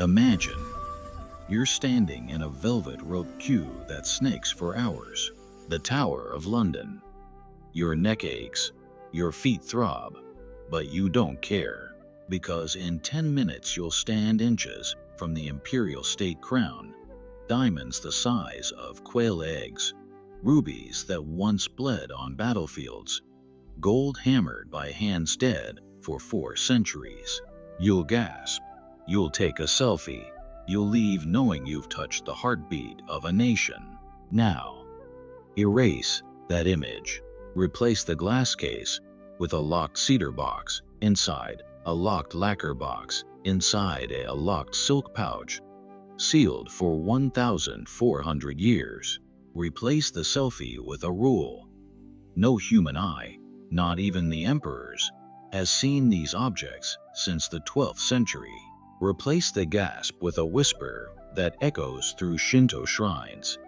Imagine you're standing in a velvet rope queue that snakes for hours. The Tower of London. Your neck aches, your feet throb, but you don't care, because in 10 minutes you'll stand inches from the imperial state crown, diamonds the size of quail eggs, rubies that once bled on battlefields, gold hammered by hands dead for 4 centuries. You'll gasp, you'll take a selfie, you'll leave knowing you've touched the heartbeat of a nation. Now, erase that image. Replace the glass case with a locked cedar box inside, a locked lacquer box inside, a locked silk pouch, sealed for 1,400 years. Replace the selfie with a rule. No human eye, not even the emperor's, has seen these objects since the 12th century. Replace the gasp with a whisper that echoes through Shinto shrines.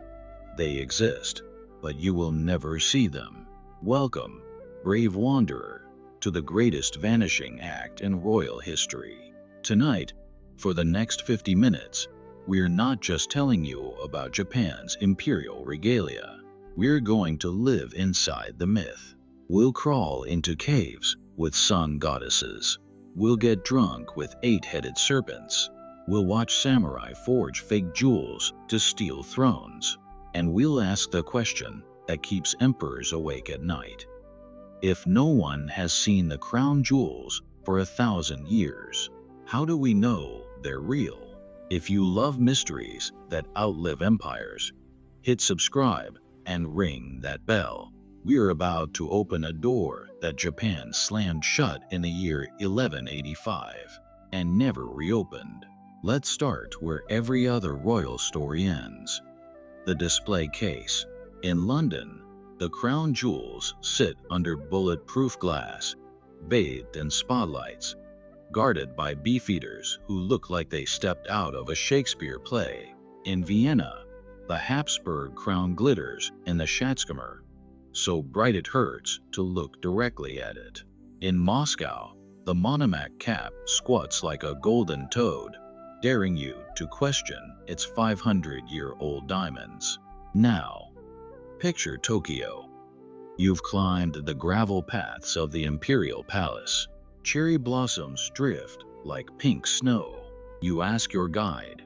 They exist, but you will never see them. Welcome, brave wanderer, to the greatest vanishing act in royal history. Tonight, for the next 50 minutes, we're not just telling you about Japan's Imperial Regalia. We're going to live inside the myth. We'll crawl into caves with sun goddesses. We'll get drunk with 8-headed serpents. We'll watch samurai forge fake jewels to steal thrones. And we'll ask the question that keeps emperors awake at night. If no one has seen the crown jewels for 1,000 years, how do we know they're real? If you love mysteries that outlive empires, hit subscribe and ring that bell. We're about to open a door that Japan slammed shut in the year 1185 and never reopened. Let's start where every other royal story ends. The display case. In London, the crown jewels sit under bulletproof glass, bathed in spotlights, guarded by beefeaters who look like they stepped out of a Shakespeare play. In Vienna, the Habsburg crown glitters in the Schatzkammer, so bright it hurts to look directly at it. In Moscow, the Monomac cap squats like a golden toad, daring you to question its 500-year-old diamonds. Now, picture Tokyo. You've climbed the gravel paths of the Imperial Palace. Cherry blossoms drift like pink snow. You ask your guide,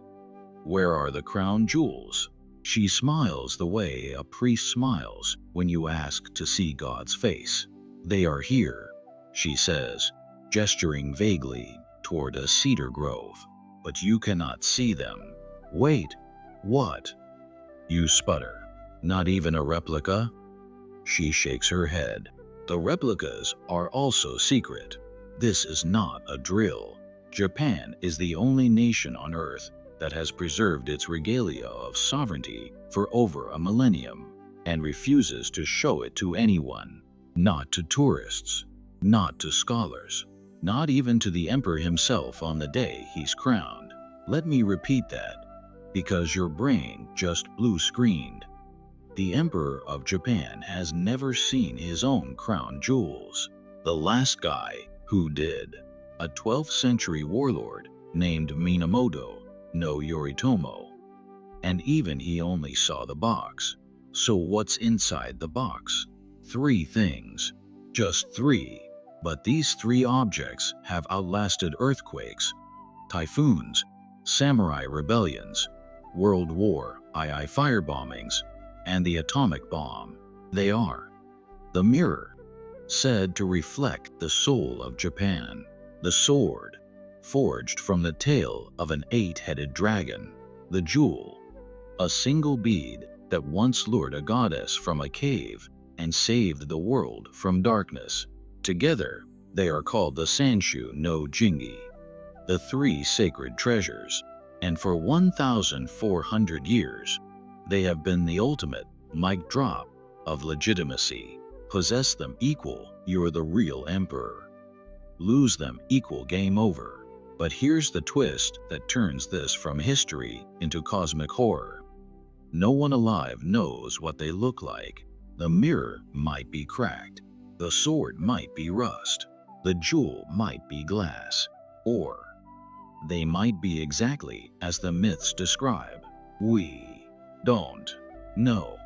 "Where are the crown jewels?" She smiles the way a priest smiles when you ask to see God's face. "They are here," she says, gesturing vaguely toward a cedar grove. "But you cannot see them." "Wait, what?" You sputter. "Not even a replica?" She shakes her head. "The replicas are also secret. This is not a drill. Japan is the only nation on Earth that has preserved its regalia of sovereignty for over a millennium and refuses to show it to anyone. Not to tourists, not to scholars, not even to the emperor himself on the day he's crowned. Let me repeat that, because your brain just blue-screened. The Emperor of Japan has never seen his own crown jewels. The last guy who did, a 12th century warlord named Minamoto no Yoritomo, and even he only saw the box. So what's inside the box? 3 things. Just 3. But these 3 objects have outlasted earthquakes, typhoons, samurai rebellions, World War II firebombings, and the atomic bomb. They are the mirror, said to reflect the soul of Japan; the sword, forged from the tail of an 8-headed dragon; the jewel, a single bead that once lured a goddess from a cave and saved the world from darkness. Together, they are called the Sanshu no Jingi, the 3 sacred treasures, and for 1,400 years, they have been the ultimate mic drop of legitimacy. Possess them equal, you're the real emperor. Lose them equal, game over. But here's the twist that turns this from history into cosmic horror. No one alive knows what they look like. The mirror might be cracked. The sword might be rust. The jewel might be glass. Or They might be exactly as the myths describe. We don't know.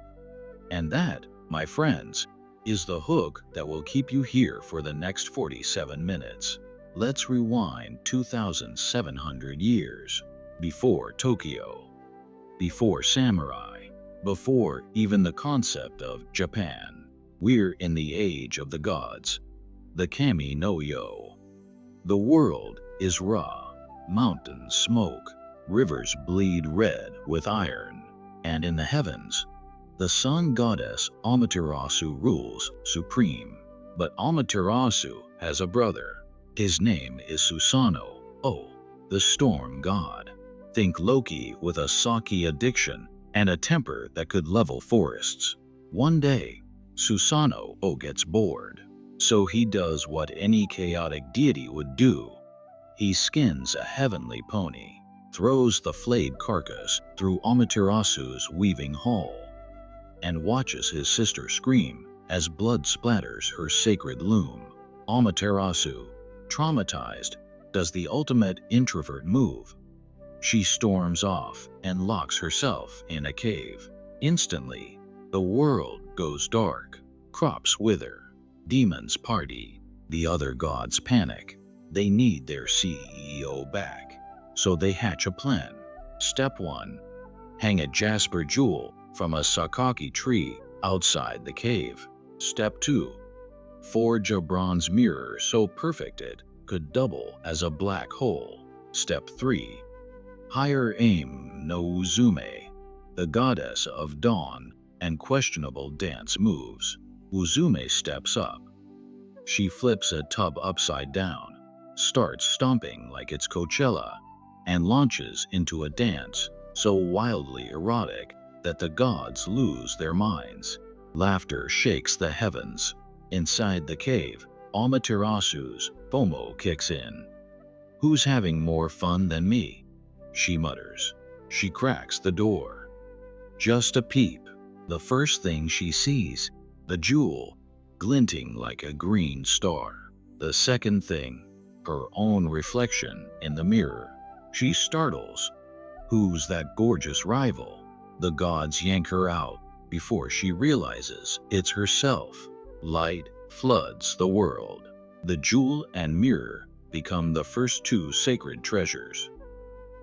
And that, my friends, is the hook that will keep you here for the next 47 minutes. Let's rewind 2,700 years. Before Tokyo, before samurai, before even the concept of Japan. We're in the age of the gods, the Kami no Yo. The world is raw, mountains smoke, rivers bleed red with iron, and in the heavens, the sun goddess Amaterasu rules supreme. But Amaterasu has a brother. His name is Susanoo, the storm god. Think Loki with a sake addiction and a temper that could level forests. One day, Susanoo gets bored. So he does what any chaotic deity would do. He skins a heavenly pony, throws the flayed carcass through Amaterasu's weaving hall, and watches his sister scream as blood splatters her sacred loom. Amaterasu, traumatized, does the ultimate introvert move. She storms off and locks herself in a cave. Instantly, the world goes dark, crops wither, demons party, the other gods panic. They need their CEO back, so they hatch a plan. Step 1. Hang a jasper jewel from a sakaki tree outside the cave. Step 2. Forge a bronze mirror so perfect it could double as a black hole. Step 3. Hire Aim no Uzume, the goddess of dawn and questionable dance moves. Uzume steps up. She flips a tub upside down, starts stomping like it's Coachella, and launches into a dance so wildly erotic that the gods lose their minds. Laughter shakes the heavens. Inside the cave, Amaterasu's FOMO kicks in. Who's having more fun than me? She mutters. She cracks the door. Just a peep. The first thing she sees, the jewel, glinting like a green star. The second thing, her own reflection in the mirror. She startles. Who's that gorgeous rival? The gods yank her out before she realizes it's herself. Light floods the world. The jewel and mirror become the first two sacred treasures.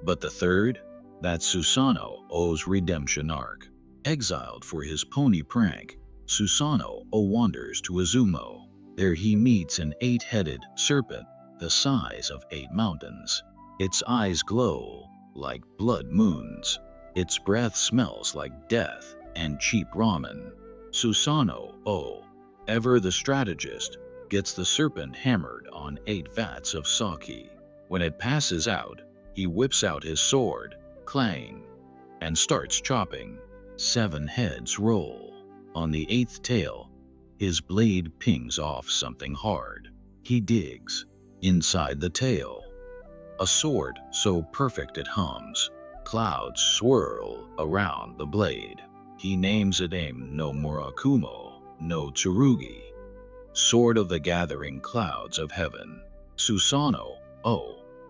But the third? That's Susanoo's redemption arc. Exiled for his pony prank, Susanoo wanders to Izumo. There he meets an 8-headed serpent the size of 8 mountains. Its eyes glow like blood moons. Its breath smells like death and cheap ramen. Susanoo, ever the strategist, gets the serpent hammered on 8 vats of sake. When it passes out, he whips out his sword, clang, and starts chopping. 7 heads roll. On the 8th tail, his blade pings off something hard. He digs. Inside the tail, a sword so perfect it hums. Clouds swirl around the blade. He names it Aim no Murakumo no Tsurugi, Sword of the Gathering Clouds of Heaven. Susanoo,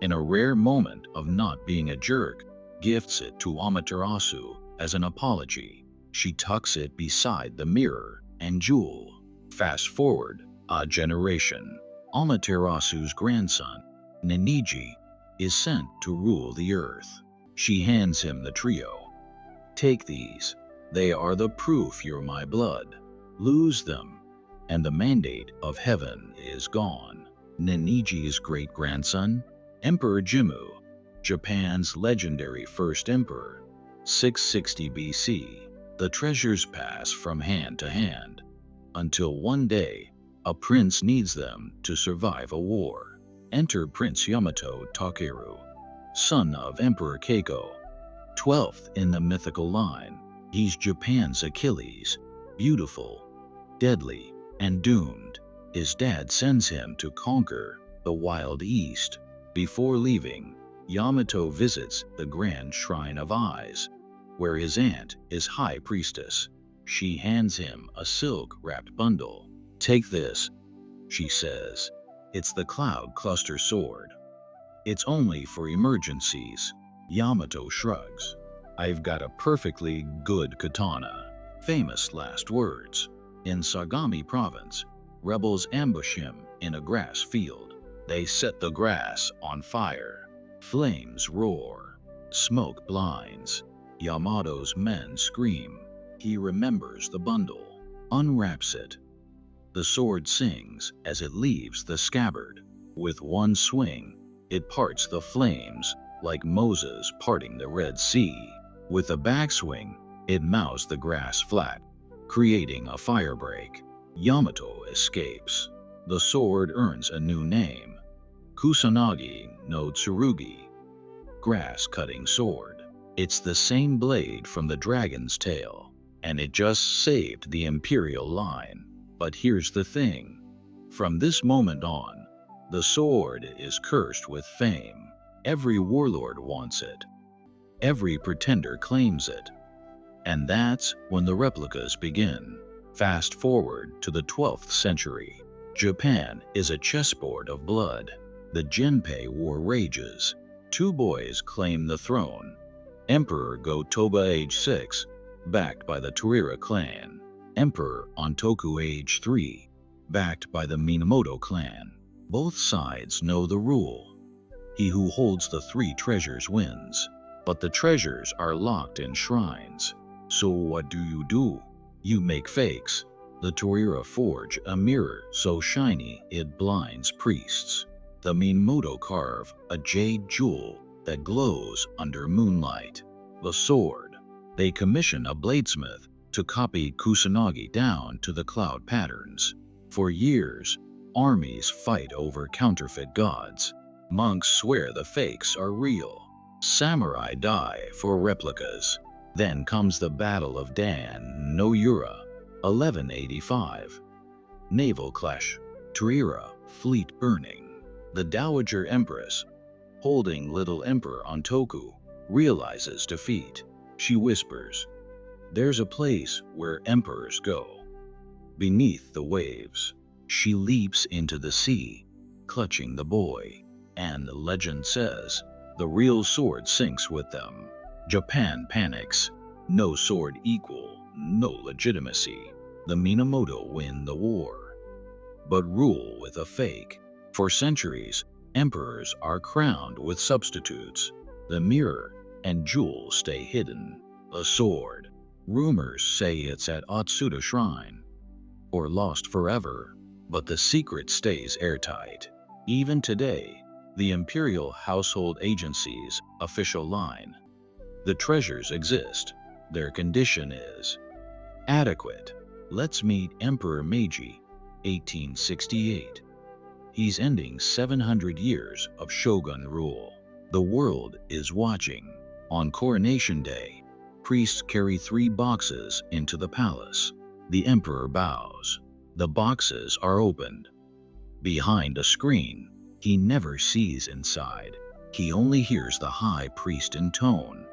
in a rare moment of not being a jerk, gifts it to Amaterasu as an apology. She tucks it beside the mirror and jewel. Fast forward a generation. Amaterasu's grandson, Neniji, is sent to rule the earth. She hands him the trio. Take these. They are the proof you're my blood. Lose them, and the mandate of heaven is gone. Neniji's great-grandson, Emperor Jimmu, Japan's legendary first emperor, 660 BC. The treasures pass from hand to hand, until one day, a prince needs them to survive a war. Enter Prince Yamato Takeru, son of Emperor Keiko, 12th in the mythical line. He's Japan's Achilles, beautiful, deadly, and doomed. His dad sends him to conquer the wild east. Before leaving, Yamato visits the Grand Shrine of Eyes, where his aunt is High Priestess. She hands him a silk-wrapped bundle. Take this, she says. It's the Cloud Cluster Sword. It's only for emergencies. Yamato shrugs. I've got a perfectly good katana. Famous last words. In Sagami province, rebels ambush him in a grass field. They set the grass on fire. Flames roar. Smoke blinds. Yamato's men scream. He remembers the bundle, unwraps it. The sword sings as it leaves the scabbard. With one swing, it parts the flames like Moses parting the Red Sea. With a backswing, it mows the grass flat, creating a firebreak. Yamato escapes. The sword earns a new name, Kusanagi no Tsurugi, grass-cutting sword. It's the same blade from the dragon's tail, and it just saved the Imperial line. But here's the thing. From this moment on, the sword is cursed with fame. Every warlord wants it. Every pretender claims it. And that's when the replicas begin. Fast forward to the 12th century. Japan is a chessboard of blood. The Genpei War rages. Two boys claim the throne. Emperor Go-Toba age 6, backed by the Taira clan. Emperor Ontoku age 3, backed by the Minamoto clan. Both sides know the rule. He who holds the 3 treasures wins. But the treasures are locked in shrines. So what do? You make fakes. The Taira forge a mirror so shiny it blinds priests. The Minamoto carve a jade jewel that glows under moonlight. The sword. They commission a bladesmith to copy Kusanagi down to the cloud patterns. For years, armies fight over counterfeit gods. Monks swear the fakes are real. Samurai die for replicas. Then comes the Battle of Dan-no-ura, 1185. Naval clash. Taira, fleet burning. The Dowager Empress, holding little Emperor Ontoku, realizes defeat. She whispers, "There's a place where emperors go." Beneath the waves, she leaps into the sea, clutching the boy. And the legend says, the real sword sinks with them. Japan panics. No sword equal, no legitimacy. The Minamoto win the war, but rule with a fake. For centuries, emperors are crowned with substitutes. The mirror and jewel stay hidden. The sword, rumors say it's at Atsuta Shrine, or lost forever, but the secret stays airtight. Even today, the Imperial Household Agency's official line. The treasures exist. Their condition is adequate. Let's meet Emperor Meiji, 1868. He's ending 700 years of shogun rule. The world is watching. On Coronation Day, priests carry 3 boxes into the palace. The emperor bows. The boxes are opened. Behind a screen, he never sees inside. He only hears the high priest intone.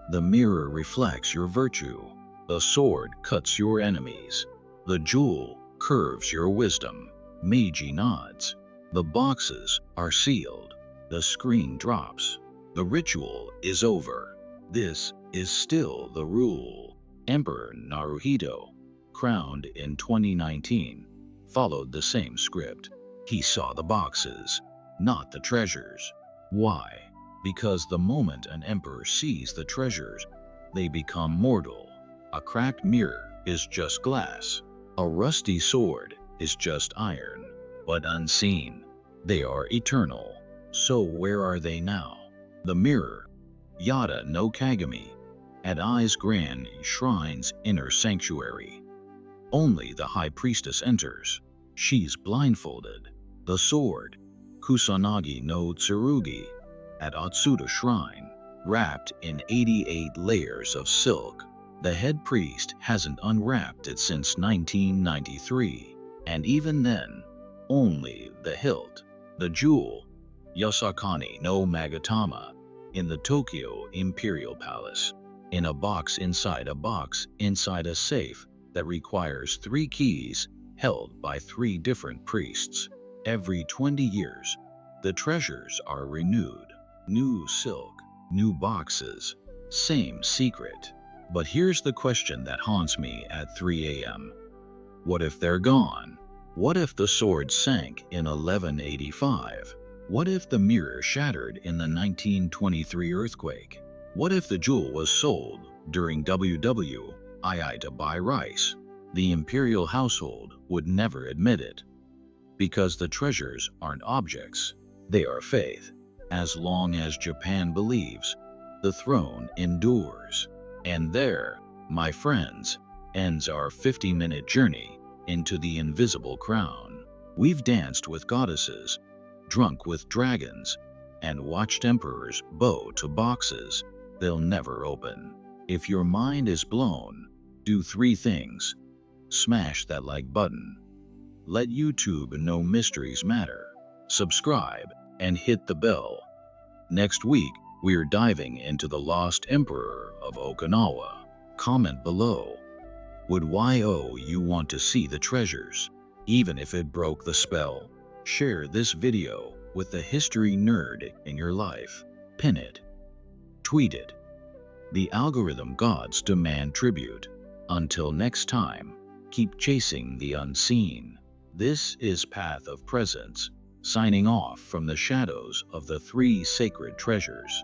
The mirror reflects your virtue. The sword cuts your enemies. The jewel curves your wisdom. Meiji nods. The boxes are sealed. The screen drops. The ritual is over. This is still the rule. Emperor Naruhito, crowned in 2019, followed the same script. He saw the boxes, not the treasures. Why? Because the moment an emperor sees the treasures, they become mortal. A cracked mirror is just glass. A rusty sword is just iron. But unseen, they are eternal. So where are they now? The mirror, Yada no Kagami, at Ai's Grand Shrine's inner sanctuary. Only the high priestess enters. She's blindfolded. The sword, Kusanagi no Tsurugi, at Atsuta Shrine, wrapped in 88 layers of silk. The head priest hasn't unwrapped it since 1993, and even then, only the hilt. The jewel, Yasakani no Magatama, in the Tokyo Imperial Palace, in a box inside a safe that requires 3 keys held by 3 different priests. Every 20 years, The treasures are renewed. New silk, new boxes, same secret. But here's the question that haunts me at 3 a.m. What if they're gone? What if the sword sank in 1185? What if the mirror shattered in the 1923 earthquake? What if the jewel was sold during WWII to buy rice? The imperial household would never admit it, because the treasures aren't objects, they are faith. As long as Japan believes, the throne endures. And there, my friends, ends our 50-minute journey into the invisible crown. We've danced with goddesses, drunk with dragons, and watched emperors bow to boxes they'll never open. If your mind is blown, do 3 things. Smash that like button. Let YouTube know mysteries matter. Subscribe and hit the bell. Next week, we're diving into the lost emperor of Okinawa. Comment below. Would you want to see the treasures, even if it broke the spell? Share this video with the history nerd in your life. Pin it. Tweet it. The algorithm gods demand tribute. Until next time, keep chasing the unseen. This is Path of Presence, signing off from the shadows of the 3 sacred treasures.